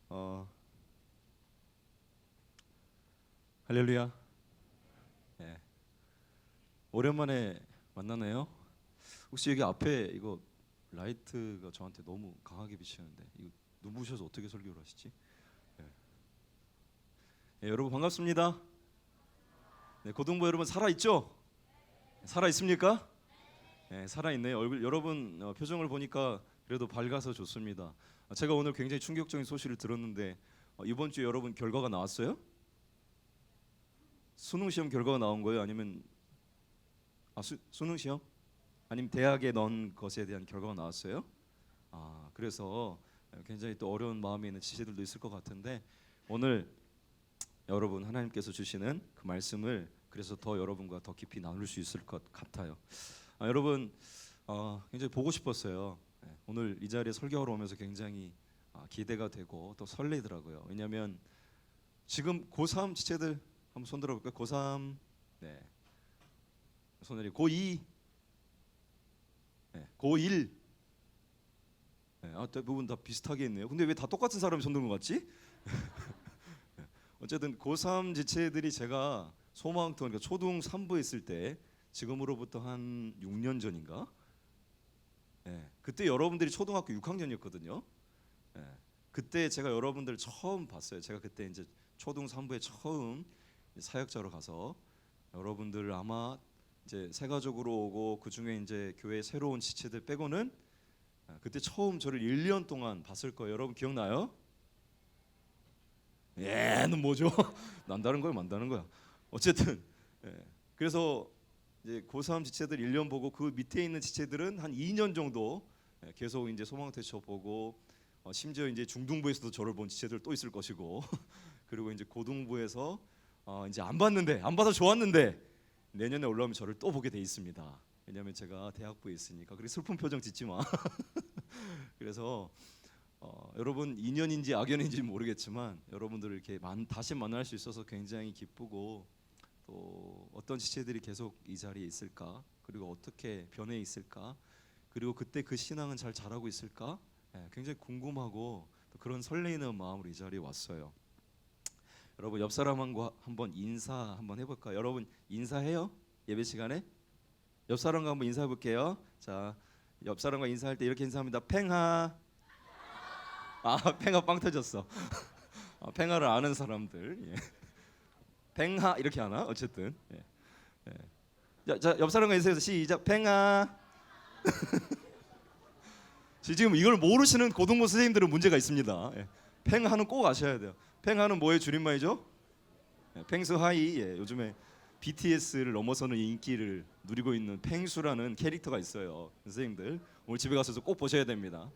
어, 할렐루야. 예, 오랜만에 만나네요. 혹시 여기 앞에 이거 라이트가 저한테 너무 강하게 비치는데 이거 눈부셔서 어떻게 설교를 하시지? 예. 예, 여러분 반갑습니다. 네, 고등부 여러분 살아 있죠? 살아 있습니까? 예, 살아 있네요. 얼굴 여러분 표정을 보니까 그래도 밝아서 좋습니다. 제가 오늘 굉장히 충격적인 소식을 들었는데 이번 주에 여러분 결과가 나왔어요? 수능 시험 결과가 나온 거예요? 아니면 수능 시험? 아니면 대학에 넣은 것에 대한 결과가 나왔어요? 그래서 굉장히 또 어려운 마음에 있는 지체들도 있을 것 같은데 오늘 여러분 하나님께서 주시는 그 말씀을 그래서 더 여러분과 더 깊이 나눌 수 있을 것 같아요. 여러분 굉장히 보고 싶었어요. 오늘 이 자리에 설교하러 오면서 굉장히 기대가 되고 또 설레더라고요. 왜냐하면 지금 고3 지체들 한번 손 들어볼까요? 고3, 네, 손들이 고2, 네, 고1, 네, 대부분 다 비슷하게 했네요. 근데 왜 다 똑같은 사람이 손 든 것 같지? 어쨌든 고3 지체들이 제가 소망통 그러니까 초등 3부 있을 때 지금으로부터 한 6년 전인가? 그때 여러분들이 초등학교 6학년이었거든요. 그때 제가 여러분들 처음 봤어요. 제가 그때 이제 초등 3부에 처음 사역자로 가서 여러분들 아마 이제 새 가족으로 오고 그 중에 이제 교회 새로운 지체들 빼고는 그때 처음 저를 1년 동안 봤을 거예요. 여러분 기억나요? 얘는 뭐죠? 난다는 거야, 만다는 거야. 어쨌든 그래서 이제 고3 지체들 1년 보고 그 밑에 있는 지체들은 한 2년 정도 계속 이제 소망대처 보고 심지어 이제 중등부에서도 저를 본 지체들 또 있을 것이고 그리고 이제 고등부에서 이제 안 봤는데 안 봐서 좋았는데 내년에 올라오면 저를 또 보게 돼 있습니다. 왜냐하면 제가 대학부에 있으니까. 그렇게 슬픈 표정 짓지 마. 그래서 여러분 인연인지 악연인지 모르겠지만 여러분들을 이렇게 다시 만날 수 있어서 굉장히 기쁘고 또 어떤 지체들이 계속 이 자리에 있을까 그리고 어떻게 변해 있을까 그리고 그때 그 신앙은 잘 자라고 있을까 굉장히 궁금하고 또 그런 설레이는 마음으로 이 자리에 왔어요. 여러분 옆 사람과 한번 인사 한번 해볼까요? 여러분 인사해요? 예배 시간에 옆 사람과 한번 인사해 볼게요. 자, 옆 사람과 인사할 때 이렇게 인사합니다. 팽하. 팽하 빵 터졌어. 팽하를 아는 사람들. 예. 팽하 이렇게 하나? 어쨌든. 예. 자, 옆 사람과 인사해서 시작. 팽하. 지금 이걸 모르시는 고등부 선생님들은 문제가 있습니다. 예. 팽하는 꼭 아셔야 돼요. 팽하는 뭐의 줄임말이죠? 팽스하이. 요즘에 BTS를 넘어서는 인기를 누리고 있는 팽수라는 캐릭터가 있어요. 선생님들 오늘 집에 가서 꼭 보셔야 됩니다.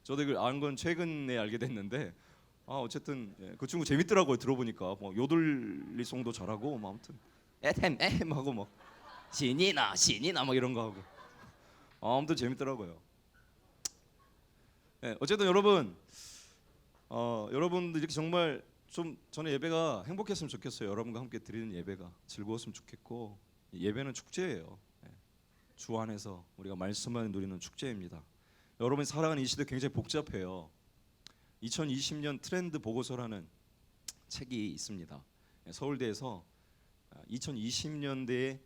저도 이걸 안 건 최근에 알게 됐는데 어쨌든 그 친구 재밌더라고요. 들어보니까 뭐 요들리송도 잘하고 뭐 아무튼 에템 하고 뭐 신이나 막 이런 거 하고 아무튼 재밌더라고요. 어쨌든 여러분 여러분들 이렇게 정말 좀 저는 예배가 행복했으면 좋겠어요. 여러분과 함께 드리는 예배가 즐거웠으면 좋겠고 예배는 축제예요. 주 안에서 우리가 말씀만 누리는 축제입니다. 여러분이 살아가는 이 시대 굉장히 복잡해요. 2020년 트렌드 보고서라는 책이 있습니다. 서울대에서 2020년대의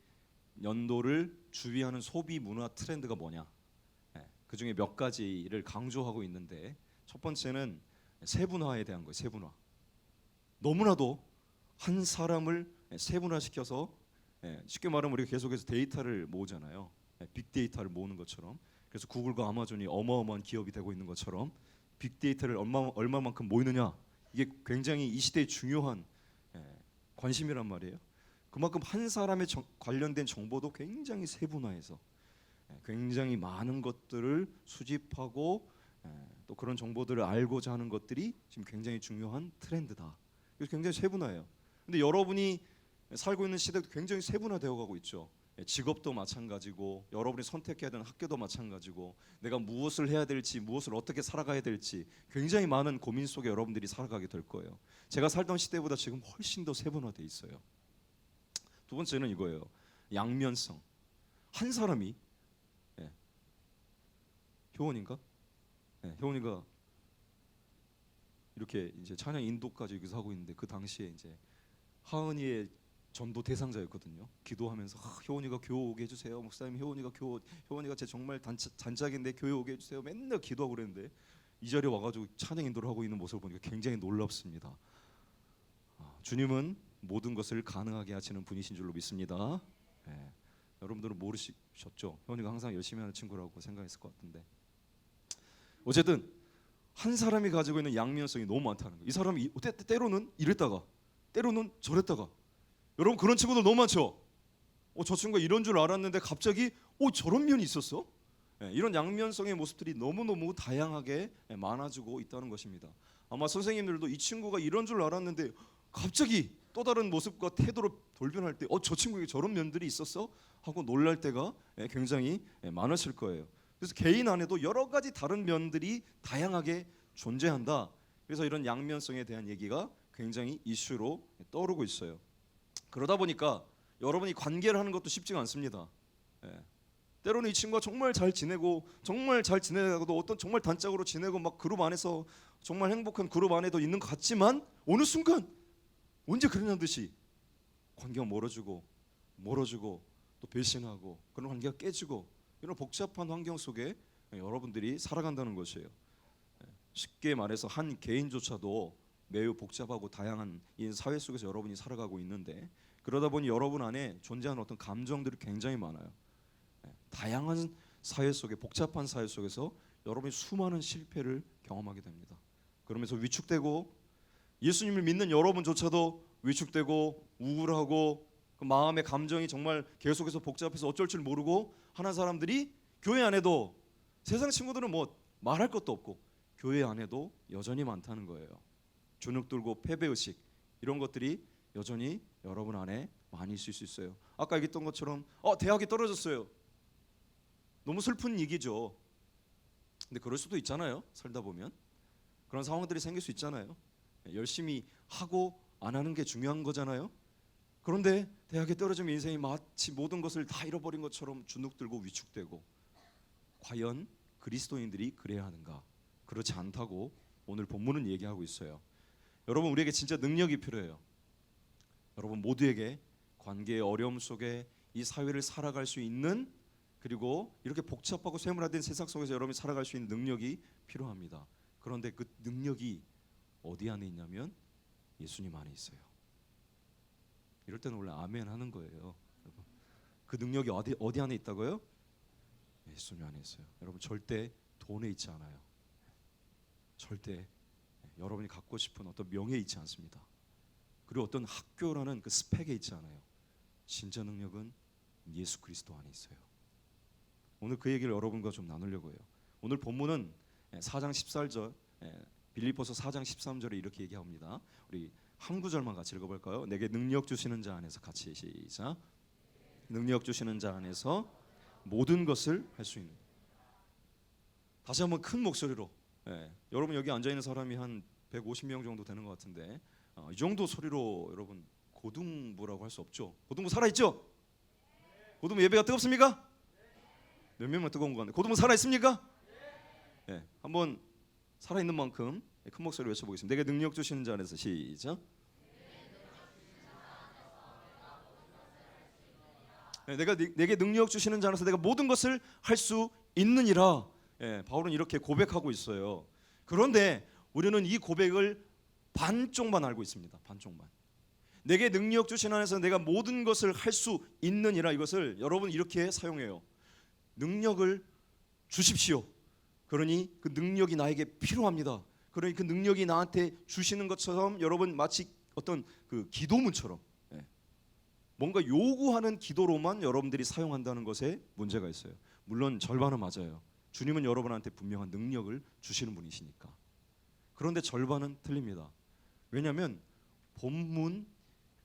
연도를 주휘하는 소비 문화 트렌드가 뭐냐 그 중에 몇 가지를 강조하고 있는데 첫 번째는 세분화에 대한 거예요. 세분화. 너무나도 한 사람을 세분화시켜서 쉽게 말하면 우리가 계속해서 데이터를 모으잖아요. 빅데이터를 모으는 것처럼. 그래서 구글과 아마존이 어마어마한 기업이 되고 있는 것처럼 빅데이터를 얼마만큼 모이느냐 이게 굉장히 이 시대의 중요한 관심이란 말이에요. 그만큼 한 사람의 관련된 정보도 굉장히 세분화해서 굉장히 많은 것들을 수집하고 또 그런 정보들을 알고자 하는 것들이 지금 굉장히 중요한 트렌드다. 그래서 굉장히 세분화해요. 근데 여러분이 살고 있는 시대도 굉장히 세분화되어 가고 있죠. 직업도 마찬가지고 여러분이 선택해야 되는 학교도 마찬가지고 내가 무엇을 해야 될지 무엇을 어떻게 살아가야 될지 굉장히 많은 고민 속에 여러분들이 살아가게 될 거예요. 제가 살던 시대보다 지금 훨씬 더 세분화돼 있어요. 두 번째는 이거예요. 양면성. 한 사람이 효원인가? 효원이가 이렇게 이제 찬양 인도까지 여기서 하고 있는데 그 당시에 이제 하은이의 전도 대상자였거든요. 기도하면서 효원이가 교회 오게 해주세요. 목사님 효원이가 제 정말 단짝인데 교회 오게 해주세요. 맨날 기도하고 그랬는데 이 자리에 와가지고 찬양 인도를 하고 있는 모습을 보니까 굉장히 놀랍습니다. 주님은 모든 것을 가능하게 하시는 분이신 줄로 믿습니다. 예. 여러분들은 모르셨죠? 효원이가 항상 열심히 하는 친구라고 생각했을 것 같은데 어쨌든 한 사람이 가지고 있는 양면성이 너무 많다는 거예요. 이 사람이 때로는 이랬다가 때로는 저랬다가 여러분 그런 친구들 너무 많죠? 저 친구가 이런 줄 알았는데 갑자기 저런 면이 있었어? 이런 양면성의 모습들이 너무너무 다양하게 많아지고 있다는 것입니다. 아마 선생님들도 이 친구가 이런 줄 알았는데 갑자기 또 다른 모습과 태도로 돌변할 때 저 친구에게 저런 면들이 있었어? 하고 놀랄 때가 굉장히 많으실 거예요. 그래서 개인 안에도 여러 가지 다른 면들이 다양하게 존재한다. 그래서 이런 양면성에 대한 얘기가 굉장히 이슈로 떠오르고 있어요. 그러다 보니까 여러분이 관계를 하는 것도 쉽지가 않습니다. 때로는 이 친구가 정말 잘 지내고도 어떤 정말 단짝으로 지내고 막 그룹 안에서 정말 행복한 그룹 안에도 있는 것 같지만 어느 순간 언제 그러냐는 듯이 관계가 멀어지고 또 배신하고 그런 관계가 깨지고 이런 복잡한 환경 속에 여러분들이 살아간다는 것이에요. 쉽게 말해서 한 개인조차도 매우 복잡하고 다양한 이 사회 속에서 여러분이 살아가고 있는데 그러다 보니 여러분 안에 존재하는 어떤 감정들이 굉장히 많아요. 다양한 사회 속에 복잡한 사회 속에서 여러분이 수많은 실패를 경험하게 됩니다. 그러면서 위축되고 예수님을 믿는 여러분조차도 위축되고 우울하고 그 마음의 감정이 정말 계속해서 복잡해서 어쩔 줄 모르고 하는 사람들이 교회 안에도 세상 친구들은 뭐 말할 것도 없고 교회 안에도 여전히 많다는 거예요. 주눅들고 패배의식 이런 것들이 여전히 여러분 안에 많이 있을 수 있어요. 아까 얘기했던 것처럼 대학이 떨어졌어요. 너무 슬픈 얘기죠. 근데 그럴 수도 있잖아요. 살다 보면 그런 상황들이 생길 수 있잖아요. 열심히 하고 안 하는 게 중요한 거잖아요. 그런데 대학에 떨어지면 인생이 마치 모든 것을 다 잃어버린 것처럼 주눅들고 위축되고 과연 그리스도인들이 그래야 하는가? 그렇지 않다고 오늘 본문은 얘기하고 있어요. 여러분 우리에게 진짜 능력이 필요해요. 여러분 모두에게 관계의 어려움 속에 이 사회를 살아갈 수 있는 그리고 이렇게 복잡하고 쇠물화된 세상 속에서 여러분이 살아갈 수 있는 능력이 필요합니다. 그런데 그 능력이 어디 안에 있냐면 예수님 안에 있어요. 이럴 때는 원래 아멘 하는 거예요. 여러분. 그 능력이 어디 안에 있다고요? 예수님 안에 있어요. 여러분 절대 돈에 있지 않아요. 절대 여러분이 갖고 싶은 어떤 명예에 있지 않습니다. 그리고 어떤 학교라는 그 스펙에 있지 않아요. 진짜 능력은 예수 그리스도 안에 있어요. 오늘 그 얘기를 여러분과 좀 나누려고 해요. 오늘 본문은 4장 14절 빌립보서 4장 13절에 이렇게 얘기합니다. 우리 한 구절만 같이 읽어볼까요? 내게 능력 주시는 자 안에서 같이 시작. 능력 주시는 자 안에서 모든 것을 할 수 있는. 다시 한번 큰 목소리로. 여러분 여기 앉아 있는 사람이 한 150명 정도 되는 것 같은데 이 정도 소리로 여러분 고등부라고 할 수 없죠. 고등부 살아 있죠? 고등부 예배가 뜨겁습니까? 몇 명만 뜨거운 거 같네. 고등부 살아 있습니까? 한번 살아 있는 만큼 큰 목소리로 외쳐보겠습니다. 내게 능력 주시는 자 안에서 시작. 내게 능력 주시는 자 안에서 내가 모든 것을 할 수 있느니라. 바울은 이렇게 고백하고 있어요. 그런데 우리는 이 고백을 반쪽만 알고 있습니다. 반쪽만. 내게 능력 주신 안에서 내가 모든 것을 할 수 있느니라 이것을 여러분 이렇게 사용해요. 능력을 주십시오. 그러니 그 능력이 나에게 필요합니다. 그러니 그 능력이 나한테 주시는 것처럼 여러분 마치 어떤 그 기도문처럼 뭔가 요구하는 기도로만 여러분들이 사용한다는 것에 문제가 있어요. 물론 절반은 맞아요. 주님은 여러분한테 분명한 능력을 주시는 분이시니까. 그런데 절반은 틀립니다. 왜냐하면 본문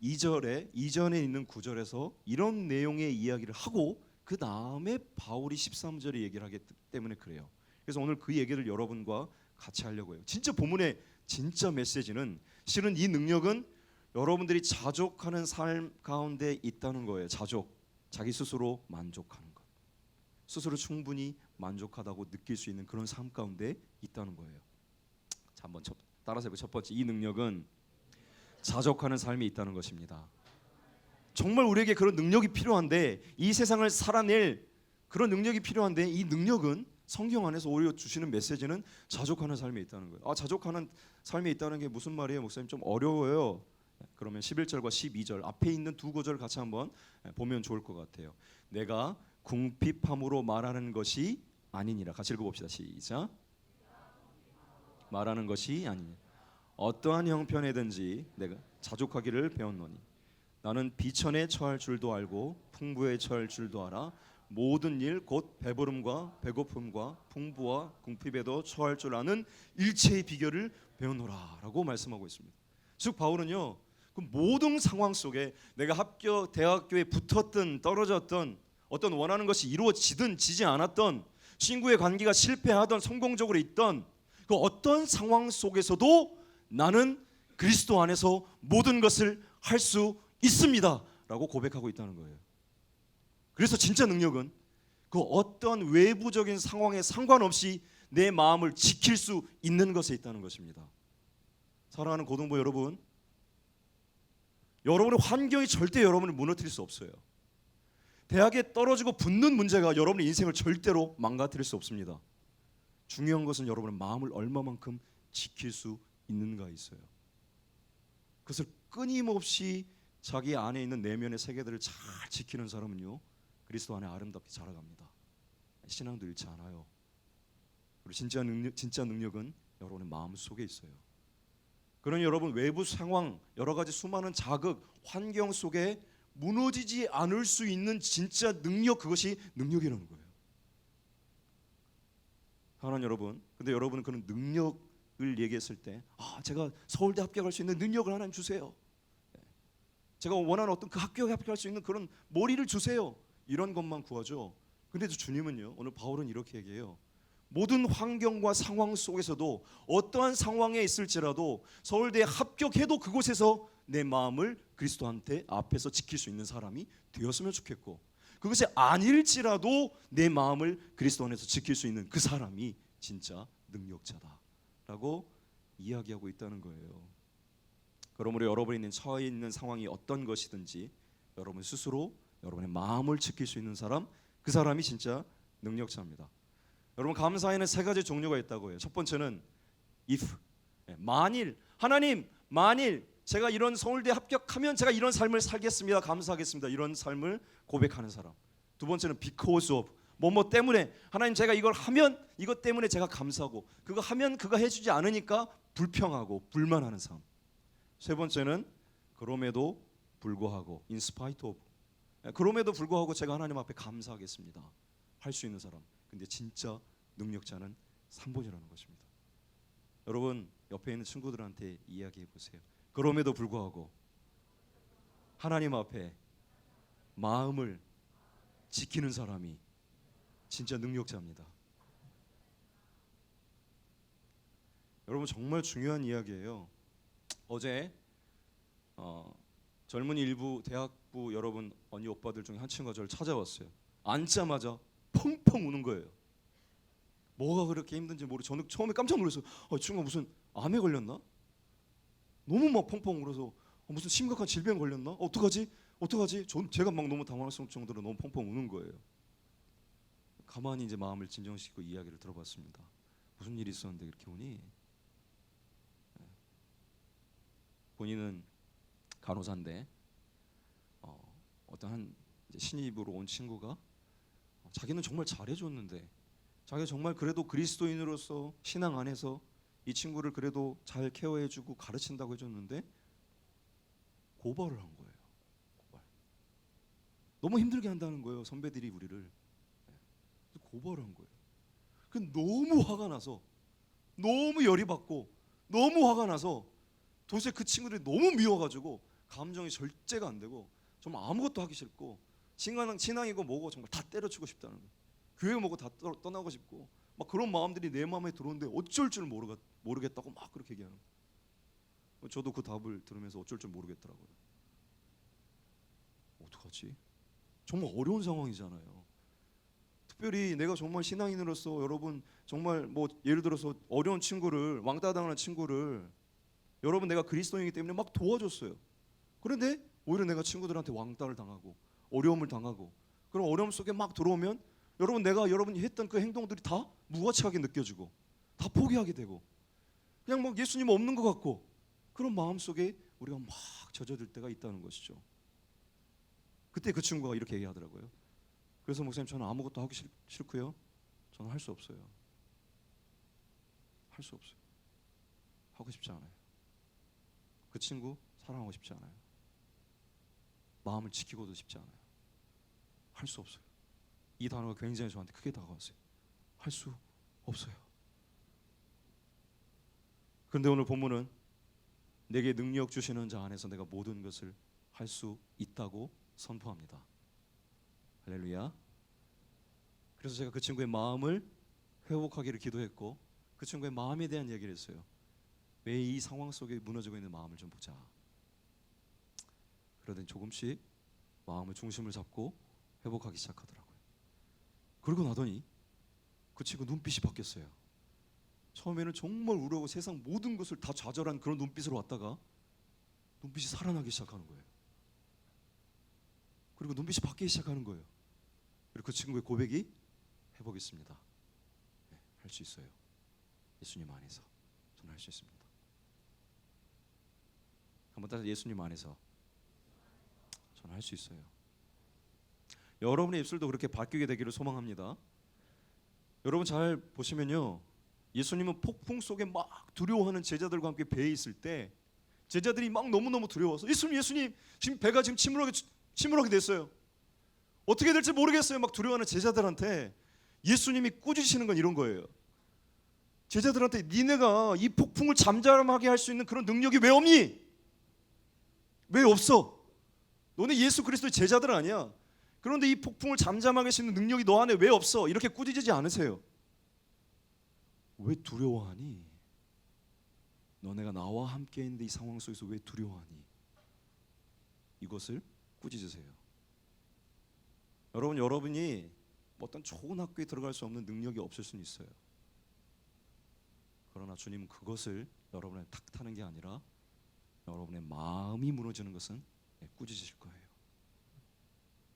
2절에 이전에 있는 9절에서 이런 내용의 이야기를 하고 그 다음에 바울이 13절에 얘기를 하기 때문에 그래요. 그래서 오늘 그 얘기를 여러분과 같이 하려고 해요. 진짜 본문의 진짜 메시지는 실은 이 능력은 여러분들이 자족하는 삶 가운데 있다는 거예요. 자기 스스로 만족하는 것, 스스로 충분히 만족하다고 느낄 수 있는 그런 삶 가운데 있다는 거예요. 자, 한번 따라서 해보세요. 첫 번째, 이 능력은 자족하는 삶이 있다는 것입니다. 정말 우리에게 그런 능력이 필요한데, 이 세상을 살아낼 그런 능력이 필요한데, 이 능력은 성경 안에서 오히려 주시는 메시지는 자족하는 삶이 있다는 거예요. 자족하는 삶이 있다는 게 무슨 말이에요, 목사님? 좀 어려워요. 그러면 11절과 12절 앞에 있는 두 구절 같이 한번 보면 좋을 것 같아요. 내가 궁핍함으로 말하는 것이 아니니라. 같이 읽어봅시다. 시작. 말하는 것이 아니니 어떠한 형편에든지 내가 자족하기를 배웠노니 나는 비천에 처할 줄도 알고 풍부에 처할 줄도 알아 모든 일 곧 배부름과 배고픔과 풍부와 궁핍에도 처할 줄 아는 일체의 비결을 배우노라라고 말씀하고 있습니다. 즉 바울은요, 그 모든 상황 속에 내가 대학교에 붙었든 떨어졌든 어떤 원하는 것이 이루어지든 지지 않았던, 친구의 관계가 실패하던 성공적으로 있던 그 어떤 상황 속에서도 나는 그리스도 안에서 모든 것을 할 수 있습니다 라고 고백하고 있다는 거예요. 그래서 진짜 능력은 그 어떤 외부적인 상황에 상관없이 내 마음을 지킬 수 있는 것에 있다는 것입니다. 사랑하는 고등부 여러분, 여러분의 환경이 절대 여러분을 무너뜨릴 수 없어요. 대학에 떨어지고 붙는 문제가 여러분의 인생을 절대로 망가뜨릴 수 없습니다. 중요한 것은 여러분의 마음을 얼마만큼 지킬 수 있는가 있어요. 그것을 끊임없이 자기 안에 있는 내면의 세계들을 잘 지키는 사람은요, 그리스도 안에 아름답게 자라갑니다. 신앙도 잃지 않아요. 그리고 진짜 능력은 여러분의 마음 속에 있어요. 그러니 여러분, 외부 상황, 여러 가지 수많은 자극, 환경 속에 무너지지 않을 수 있는 진짜 능력, 그것이 능력이라는 거예요. 사랑하는 여러분, 근데 여러분은 그런 능력을 얘기했을 때, 제가 서울대 합격할 수 있는 능력을 하나님 주세요. 제가 원하는 어떤 그 학교에 합격할 수 있는 그런 머리를 주세요. 이런 것만 구하죠. 근데 주님은요, 오늘 바울은 이렇게 얘기해요. 모든 환경과 상황 속에서도 어떠한 상황에 있을지라도 서울대에 합격해도 그곳에서 내 마음을 그리스도한테 앞에서 지킬 수 있는 사람이 되었으면 좋겠고, 그것이 아닐지라도 내 마음을 그리스도 안에서 지킬 수 있는 그 사람이 진짜 능력자다라고 이야기하고 있다는 거예요. 그러므로 여러분이 처해 있는 상황이 어떤 것이든지 여러분 스스로 여러분의 마음을 지킬 수 있는 사람, 그 사람이 진짜 능력자입니다. 여러분, 감사에는 세 가지 종류가 있다고 해요. 첫 번째는 if, 만일, 하나님 만일 제가 이런 서울대 합격하면 제가 이런 삶을 살겠습니다, 감사하겠습니다, 이런 삶을 고백하는 사람. 두 번째는 because of, 뭐뭐 때문에, 하나님 제가 이걸 하면 이것 때문에 제가 감사하고, 그거 하면 그거 해주지 않으니까 불평하고 불만하는 삶. 세 번째는 그럼에도 불구하고 in spite of, 그럼에도 불구하고 제가 하나님 앞에 감사하겠습니다, 할 수 있는 사람. 근데 진짜 능력자는 3번이라는 것입니다. 여러분, 옆에 있는 친구들한테 이야기해 보세요. 그럼에도 불구하고 하나님 앞에 마음을 지키는 사람이 진짜 능력자입니다. 여러분, 정말 중요한 이야기예요. 어제 젊은이 일부 대학부 여러분 언니 오빠들 중에 한 친구가 저를 찾아왔어요. 앉자마자 펑펑 우는 거예요. 뭐가 그렇게 힘든지 모르고 저는 처음에 깜짝 놀랐어요. 이 친구가 무슨 암에 걸렸나? 너무 막 펑펑 울어서 무슨 심각한 질병 걸렸나? 어떡하지? 제가 막 너무 당황스러울 정도로 너무 펑펑 우는 거예요. 가만히 이제 마음을 진정시키고 이야기를 들어봤습니다. 무슨 일이 있었는데 이렇게 우니? 본인은 간호사인데 어떤 한 신입으로 온 친구가 자기는 정말 잘해줬는데, 자기가 정말 그래도 그리스도인으로서 신앙 안에서 이 친구를 그래도 잘 케어해주고 가르친다고 해줬는데 고발을 한 거예요. 고발. 너무 힘들게 한다는 거예요, 선배들이 우리를. 고발을 한 거예요. 그 너무 화가 나서, 너무 열이 받고, 너무 화가 나서 도대체 그 친구들이 너무 미워가지고 감정이 절제가 안 되고 정말 아무것도 하기 싫고, 신앙이고 뭐고 정말 다 때려치고 싶다는 거예요. 교회 뭐고 다 떠나고 싶고, 막 그런 마음들이 내 마음에 들어오는데 어쩔 줄 모르겠다고 막 그렇게 얘기하는 거예요. 저도 그 답을 들으면서 어쩔 줄 모르겠더라고요. 어떡하지? 정말 어려운 상황이잖아요. 특별히 내가 정말 신앙인으로서 여러분 정말 뭐 예를 들어서 어려운 친구를 왕따 당하는 친구를 여러분 내가 그리스도인이기 때문에 막 도와줬어요. 그런데 오히려 내가 친구들한테 왕따를 당하고 어려움을 당하고 그런 어려움 속에 막 들어오면 여러분 내가 여러분이 했던 그 행동들이 다 무가치하게 느껴지고 다 포기하게 되고 그냥 막 예수님 없는 것 같고 그런 마음 속에 우리가 막 젖어들 때가 있다는 것이죠. 그때 그 친구가 이렇게 얘기하더라고요. 그래서 목사님 저는 아무것도 하기 싫고요. 저는 할 수 없어요. 할 수 없어요. 하고 싶지 않아요. 그 친구 사랑하고 싶지 않아요. 마음을 지키고도 싶지 않아요. 할 수 없어요. 이 단어가 굉장히 저한테 크게 다가왔어요. 할 수 없어요. 그런데 오늘 본문은 내게 능력 주시는 자 안에서 내가 모든 것을 할 수 있다고 선포합니다. 할렐루야. 그래서 제가 그 친구의 마음을 회복하기를 기도했고 그 친구의 마음에 대한 얘기를 했어요. 왜 이 상황 속에 무너지고 있는 마음을 좀 보자. 그러더니 조금씩 마음의 중심을 잡고 회복하기 시작하더라고요. 그러고 나더니 그 친구 눈빛이 바뀌었어요. 처음에는 정말 우울하고 세상 모든 것을 다 좌절한 그런 눈빛으로 왔다가 눈빛이 살아나기 시작하는 거예요. 그리고 눈빛이 바뀌기 시작하는 거예요. 그리고 그 친구의 고백이 해보겠습니다. 네, 할 수 있어요. 예수님 안에서 저는 할 수 있습니다. 한번 따라 예수님 안에서 저는 할 수 있어요. 여러분의 입술도 그렇게 바뀌게 되기를 소망합니다. 여러분 잘 보시면요, 예수님은 폭풍 속에 막 두려워하는 제자들과 함께 배에 있을 때 제자들이 막 너무너무 두려워서 예수님 지금 배가 지금 침몰하게 됐어요. 어떻게 될지 모르겠어요. 막 두려워하는 제자들한테 예수님이 꾸짖으시는 건 이런 거예요. 제자들한테 니네가 이 폭풍을 잠잠하게 할 수 있는 그런 능력이 왜 없니? 왜 없어? 너네 예수 그리스도의 제자들 아니야. 그런데 이 폭풍을 잠잠하게 할 수 있는 능력이 너 안에 왜 없어? 이렇게 꾸짖지 않으세요. 왜 두려워하니? 너네가 나와 함께 있는데 이 상황 속에서 왜 두려워하니? 이것을 꾸짖으세요. 여러분이 어떤 좋은 학교에 들어갈 수 없는 능력이 없을 수는 있어요. 그러나 주님은 그것을 여러분의 탓하는 게 아니라 여러분의 마음이 무너지는 것은 꾸짖으실 거예요.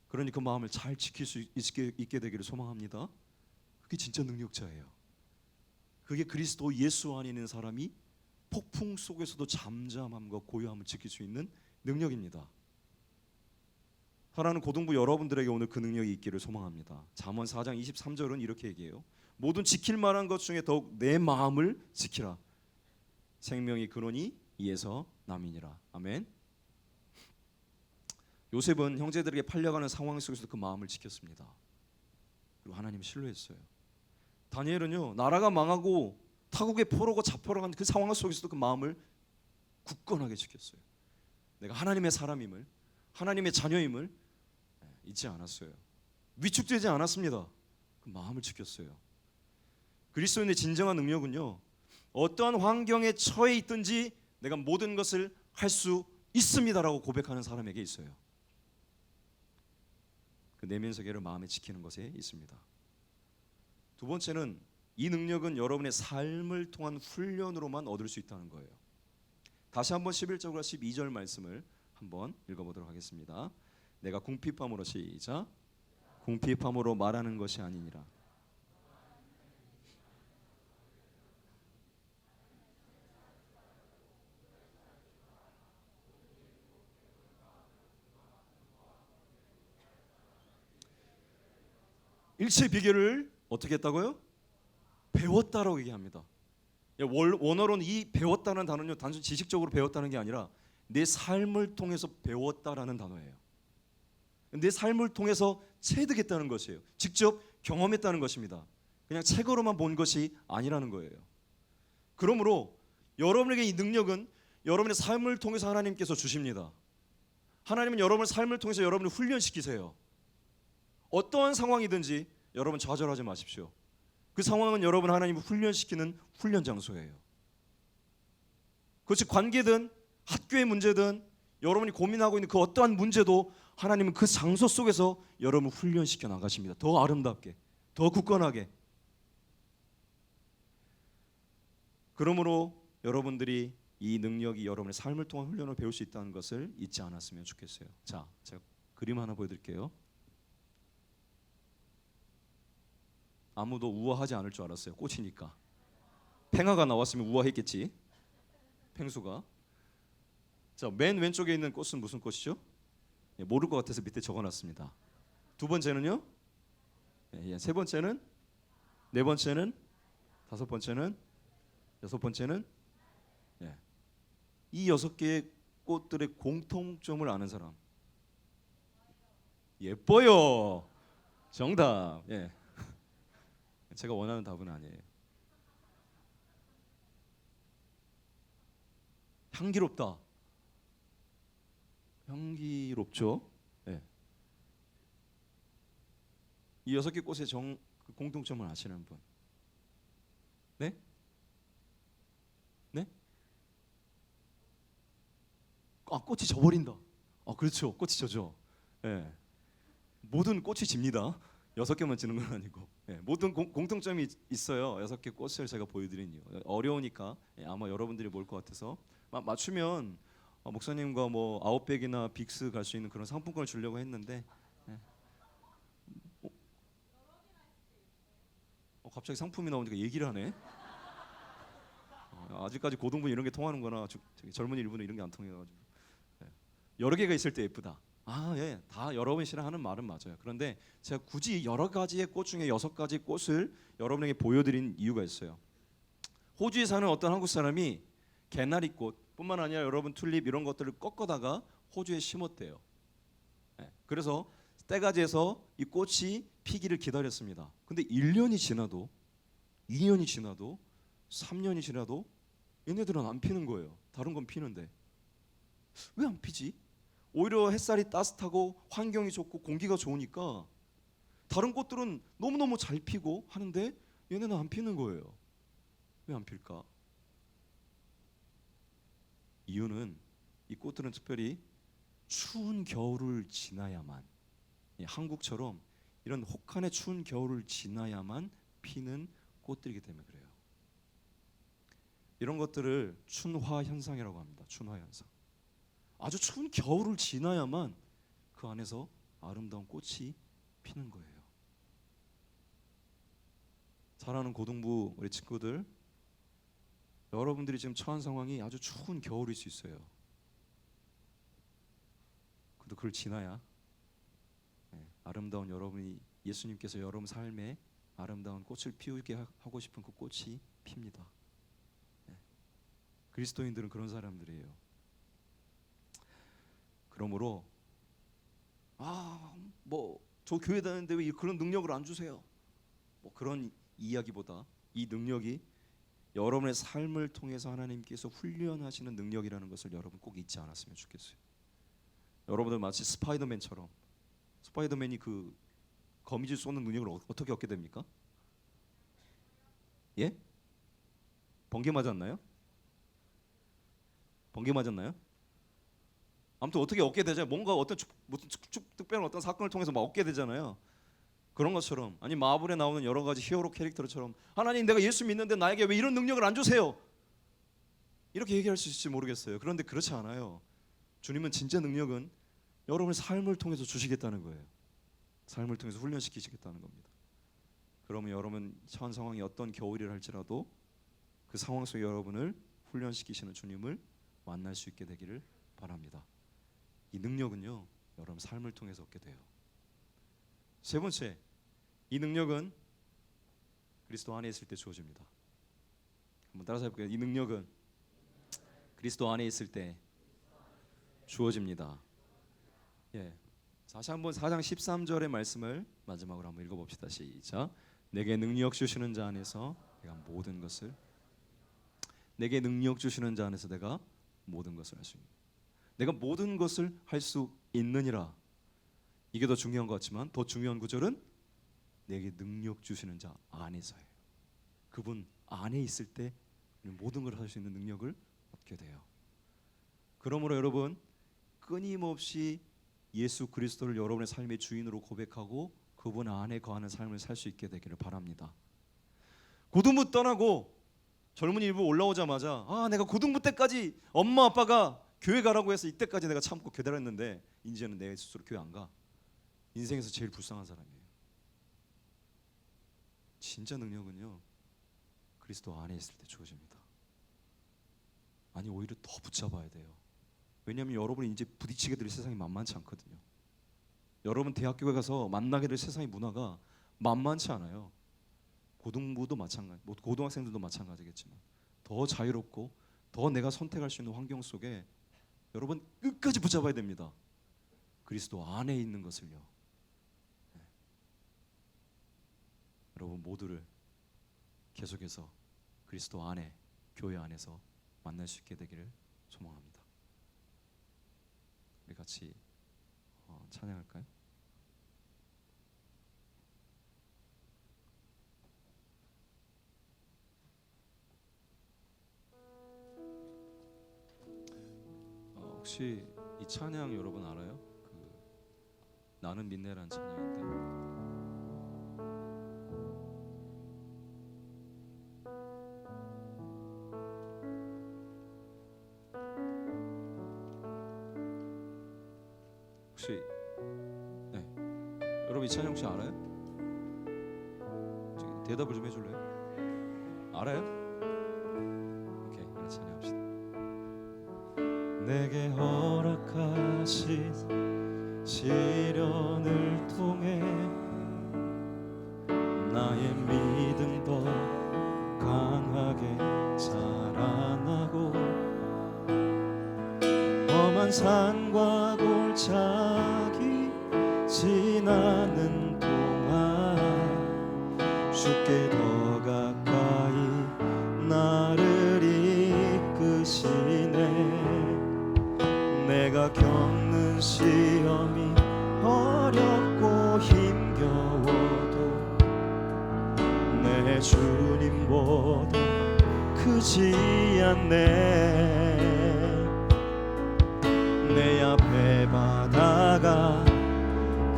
그러니 그 마음을 잘 지킬 수 있게 되기를 소망합니다. 그게 진짜 능력자예요. 그게 그리스도 예수 안에 있는 사람이 폭풍 속에서도 잠잠함과 고요함을 지킬 수 있는 능력입니다. 사랑하는 고등부 여러분들에게 오늘 그 능력이 있기를 소망합니다. 잠언 4장 23절은 이렇게 얘기해요. 모든 지킬 만한 것 중에 더욱 내 마음을 지키라. 생명이 근원이 이에서 남이니라. 아멘. 요셉은 형제들에게 팔려가는 상황 속에서도 그 마음을 지켰습니다. 그리고 하나님을 신뢰했어요. 다니엘은요, 나라가 망하고 타국의 포로가 잡혀간 그 상황 속에서도 그 마음을 굳건하게 지켰어요. 내가 하나님의 사람임을, 하나님의 자녀임을 잊지 않았어요. 위축되지 않았습니다. 그 마음을 지켰어요. 그리스도인의 진정한 능력은요, 어떠한 환경에 처해 있든지 내가 모든 것을 할 수 있습니다라고 고백하는 사람에게 있어요. 그 내면 세계를 마음에 지키는 것에 있습니다. 두 번째는 이 능력은 여러분의 삶을 통한 훈련으로만 얻을 수 있다는 거예요. 다시 한번 11절과 12절 말씀을 한번 읽어보도록 하겠습니다. 내가 궁핍함으로 시작. 궁핍함으로 말하는 것이 아니니라. 일체 비결을 어떻게 했다고요? 배웠다라고 얘기합니다. 원어로는 이 배웠다는 단어는요, 단순히 지식적으로 배웠다는 게 아니라 내 삶을 통해서 배웠다라는 단어예요. 내 삶을 통해서 체득했다는 것이에요. 직접 경험했다는 것입니다. 그냥 책으로만 본 것이 아니라는 거예요. 그러므로 여러분에게 이 능력은 여러분의 삶을 통해서 하나님께서 주십니다. 하나님은 여러분의 삶을 통해서 여러분을 훈련시키세요. 어떠한 상황이든지 여러분 좌절하지 마십시오. 그 상황은 여러분 하나님을 훈련시키는 훈련 장소예요. 그것이 관계든 학교의 문제든 여러분이 고민하고 있는 그 어떠한 문제도 하나님은 그 장소 속에서 여러분을 훈련시켜 나가십니다. 더 아름답게, 더 굳건하게. 그러므로 여러분들이 이 능력이 여러분의 삶을 통한 훈련을 배울 수 있다는 것을 잊지 않았으면 좋겠어요. 자, 제가 그림 하나 보여드릴게요. 아무도 우아하지 않을 줄 알았어요. 꽃이니까. 팽화가 나왔으면 우아했겠지. 팽수가. 자, 맨 왼쪽에 있는 꽃은 무슨 꽃이죠? 예, 모를 것 같아서 밑에 적어놨습니다. 두 번째는요? 예, 세 번째는, 네 번째는, 다섯 번째는, 여섯 번째는, 예. 이 6개의 꽃들의 공통점을 아는 사람. 예뻐요. 정답. 예. 제가 원하는 답은 아니에요. 향기롭다. 향기롭죠. 예. 이 6개 꽃의 그 공통점을 아시는 분? 네? 네? 아, 꽃이 져버린다. 아, 그렇죠. 꽃이 져죠. 예. 모든 꽃이 집니다. 6개만 지는 건 아니고. 예. 모든 공통점이 있어요. 6개 꽃을 제가 보여드린 이유. 어려우니까 예, 아마 여러분들이 모를 것 같아서 맞추면 목사님과 뭐 아웃백이나 빅스 갈 수 있는 그런 상품권을 주려고 했는데 예. 갑자기 상품이 나오니까 얘기를 하네. 아직까지 고등부 이런 게 통하는거나 젊은 일부는 이런 게 안 통해가지고 예. 여러 개가 있을 때 예쁘다. 아, 예, 다 여러분이 싫어하는 말은 맞아요. 그런데 제가 굳이 여러 가지의 꽃 중에 6가지 꽃을 여러분에게 보여드린 이유가 있어요. 호주에 사는 어떤 한국 사람이 개나리꽃뿐만 아니라 여러분 튤립 이런 것들을 꺾어다가 호주에 심었대요. 예, 그래서 때가 돼서 이 꽃이 피기를 기다렸습니다. 근데 1년이 지나도 2년이 지나도 3년이 지나도 얘네들은 안 피는 거예요. 다른 건 피는데 왜 안 피지? 오히려 햇살이 따뜻하고 환경이 좋고 공기가 좋으니까 다른 꽃들은 너무너무 잘 피고 하는데 얘네는 안 피는 거예요. 왜 안 필까? 이유는 이 꽃들은 특별히 추운 겨울을 지나야만, 한국처럼 이런 혹한의 추운 겨울을 지나야만 피는 꽃들이기 때문에 그래요. 이런 것들을 춘화 현상이라고 합니다. 춘화 현상. 아주 추운 겨울을 지나야만 그 안에서 아름다운 꽃이 피는 거예요. 사랑하는 고등부 우리 친구들, 여러분들이 지금 처한 상황이 아주 추운 겨울일 수 있어요. 그래도 그걸 지나야 아름다운 여러분이 예수님께서 여러분 삶에 아름다운 꽃을 피우게 하고 싶은 그 꽃이 핍니다. 그리스도인들은 그런 사람들이에요. 그러므로 뭐 저 교회 다니는데 왜 그런 능력을 안 주세요? 뭐 그런 이야기보다 이 능력이 여러분의 삶을 통해서 하나님께서 훈련하시는 능력이라는 것을 여러분 꼭 잊지 않았으면 좋겠어요. 여러분들 마치 스파이더맨처럼 스파이더맨이 그 거미줄 쏘는 능력을 어떻게 얻게 됩니까? 예? 번개 맞았나요? 번개 맞았나요? 아무튼 어떻게 얻게 되잖아요. 뭔가 어떤 무슨 특별한 어떤 사건을 통해서 막 얻게 되잖아요. 그런 것처럼 아니 마블에 나오는 여러 가지 히어로 캐릭터처럼 하나님 내가 예수 믿는데 나에게 왜 이런 능력을 안 주세요? 이렇게 얘기할 수 있을지 모르겠어요. 그런데 그렇지 않아요. 주님은 진짜 능력은 여러분의 삶을 통해서 주시겠다는 거예요. 삶을 통해서 훈련시키시겠다는 겁니다. 그러면 여러분 처한 상황이 어떤 겨울이라 할지라도 그 상황 속에 여러분을 훈련시키시는 주님을 만날 수 있게 되기를 바랍니다. 이 능력은요 여러분 삶을 통해서 얻게 돼요. 세 번째, 이 능력은 그리스도 안에 있을 때 주어집니다. 한번 따라서 해볼게요. 이 능력은 그리스도 안에 있을 때 주어집니다. 예, 다시 한번 4장 13절의 말씀을 마지막으로 한번 읽어봅시다. 시작. 내게 능력 주시는 자 안에서 내가 모든 것을 내게 능력 주시는 자 안에서 내가 모든 것을 할 수 있는 내가 모든 것을 할 수 있느니라. 이게 더 중요한 것 같지만 더 중요한 구절은 내게 능력 주시는 자 안에서예요. 그분 안에 있을 때 모든 걸 할 수 있는 능력을 얻게 돼요. 그러므로 여러분 끊임없이 예수 그리스도를 여러분의 삶의 주인으로 고백하고 그분 안에 거하는 삶을 살 수 있게 되기를 바랍니다. 고등부 떠나고 젊은이 일부 올라오자마자 내가 고등부 때까지 엄마 아빠가 교회 가라고 해서 이때까지 내가 참고 기다렸는데 이제는 내 스스로 교회 안 가. 인생에서 제일 불쌍한 사람이에요. 진짜 능력은요, 그리스도 안에 있을 때 주어집니다. 아니, 오히려 더 붙잡아야 돼요. 왜냐하면 여러분이 이제 부딪히게 될 세상이 만만치 않거든요. 여러분 대학교에 가서 만나게 될 세상의 문화가 만만치 않아요. 고등부도 마찬가지, 고등학생들도 마찬가지겠지만 더 자유롭고 더 내가 선택할 수 있는 환경 속에 여러분 끝까지 붙잡아야 됩니다. 그리스도 안에 있는 것을요. 네. 여러분 모두를 계속해서 그리스도 안에, 교회 안에서 만날 수 있게 되기를 소망합니다. 우리 같이 찬양할까요? 혹시 이 찬양 여러분 알아요? 나는 믿네라는 찬양인데 혹시 여러분 이 찬양 혹시 알아요? 대답을 좀 해줄래요? 알아요? 오케이, 그럼 찬양합시다. 내게 허락하신 시련을 통해 나의 믿음 더 강하게 자라나고 험한 산과 골짜기 지나는 동안 주께 더 가까이 나를 이끄시네. 내가 겪는 시험이 어렵고 힘겨워도 내 주님보다 크지 않네. 내 앞에 바다가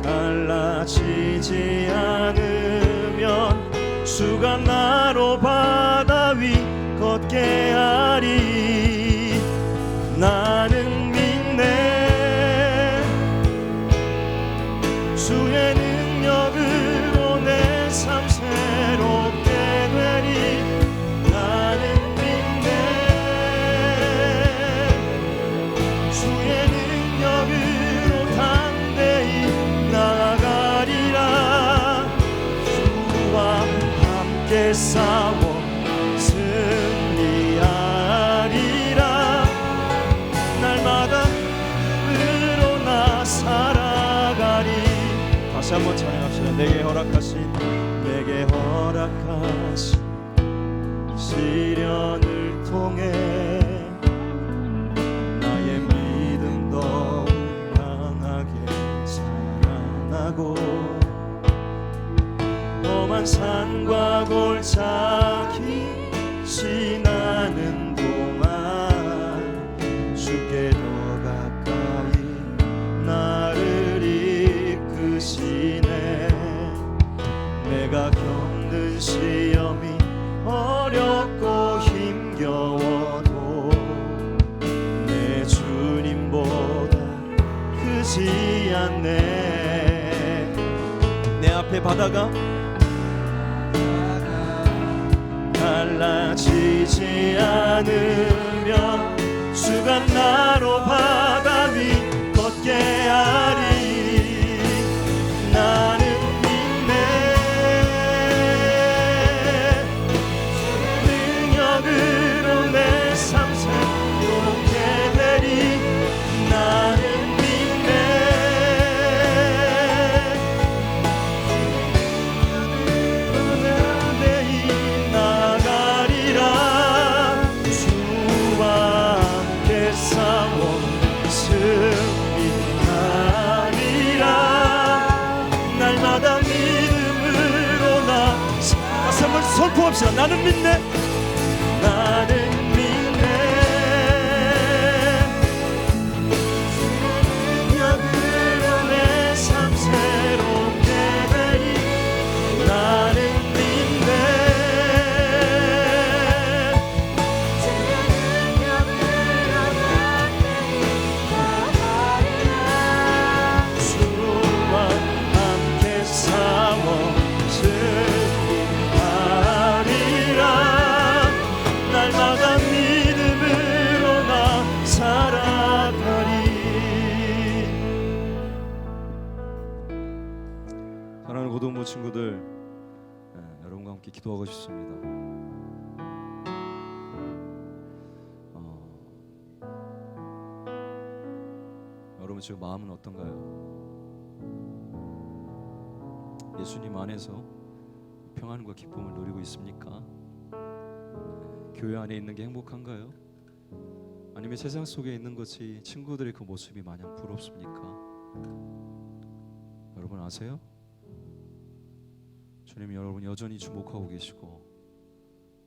갈라지지 않으면 주가 나로 바다 위 걷게 하리. 나는 믿네. 주의 능력으로 내 삶 새롭게 되리. 나는 믿네. 주의 능력으로 담대히 나아가리라. 주와 함께 싸워 승리하리라. 날마다 늘어나 살아가리. 다시 한번 찬양합시다. 내게 허락하신 시련을 통해 나의 믿음 더욱 강하게 자라나고 험한 산과 골짜기 지나는 동안 주께 더 가까이 나를 이끄시네. 내가 겪는 시험이 어렵고 힘겨워도 내 주님보다 크지 않네. 내 앞에 바다가 갈라지지 않으면 주가 나로 바다 위 걷게 하리. 나는 믿네. 능력으로 내 삶 새롭게 되리. 나는 믿네. 담대히 나가리라. 주와 함께 싸워 승리하리라. 날마다 믿음으로 다시 한번 선포합시다. 나는 믿네. 나는 믿네. 능력으로 내 삶 새롭게 되리. 함께 기도하고 싶습니다. 여러분 지금 마음은 어떤가요? 예수님 안에서 평안과 기쁨을 누리고 있습니까? 교회 안에 있는 게 행복한가요? 아니면 세상 속에 있는 것이 친구들의 그 모습이 마냥 부럽습니까? 여러분 아세요? 주님이 여러분 여전히 주목하고 계시고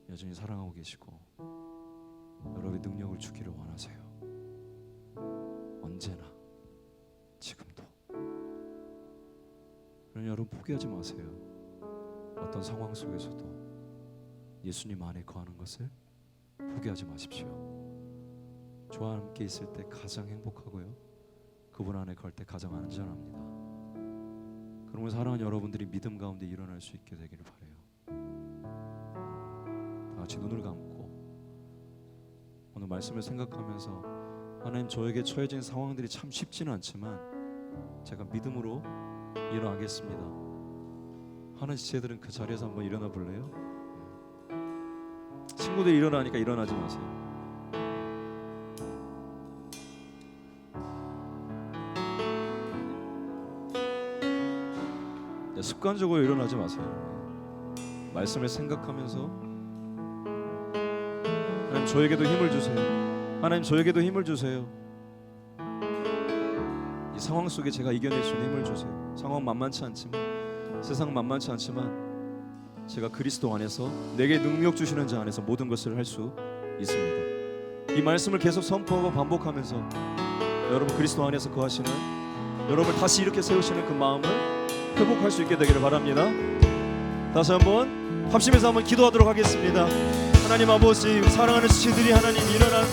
여전히 사랑하고 계시고 여러분의 능력을 주기를 원하세요. 언제나 지금도. 그러니 여러분 포기하지 마세요. 어떤 상황 속에서도 예수님 안에 거하는 것을 포기하지 마십시오. 저와 함께 있을 때 가장 행복하고요, 그분 안에 걸 때 가장 안전합니다. 그러면 사랑하는 여러분들이 믿음 가운데 일어날 수 있게 되기를 바라요. 다 같이 눈을 감고 오늘 말씀을 생각하면서 하나님, 저에게 처해진 상황들이 참 쉽지는 않지만 제가 믿음으로 일어나겠습니다 하는 지체들은 그 자리에서 한번 일어나 볼래요? 친구들이 일어나니까 일어나지 마세요. 습관적으로 일어나지 마세요. 말씀을 생각하면서 하나님 저에게도 힘을 주세요. 하나님 저에게도 힘을 주세요. 이 상황 속에 제가 이겨낼 수 있는 힘을 주세요. 상황 만만치 않지만, 세상 만만치 않지만 제가 그리스도 안에서 내게 능력 주시는 자 안에서 모든 것을 할 수 있습니다. 이 말씀을 계속 선포하고 반복하면서 여러분 그리스도 안에서 거하시는 여러분 다시 이렇게 세우시는 그 마음을 회복할 수 있게 되기를 바랍니다. 다시 한번 합심해서 한번 기도하도록 하겠습니다. 하나님 아버지, 사랑하는 지체들이 하나님 일어난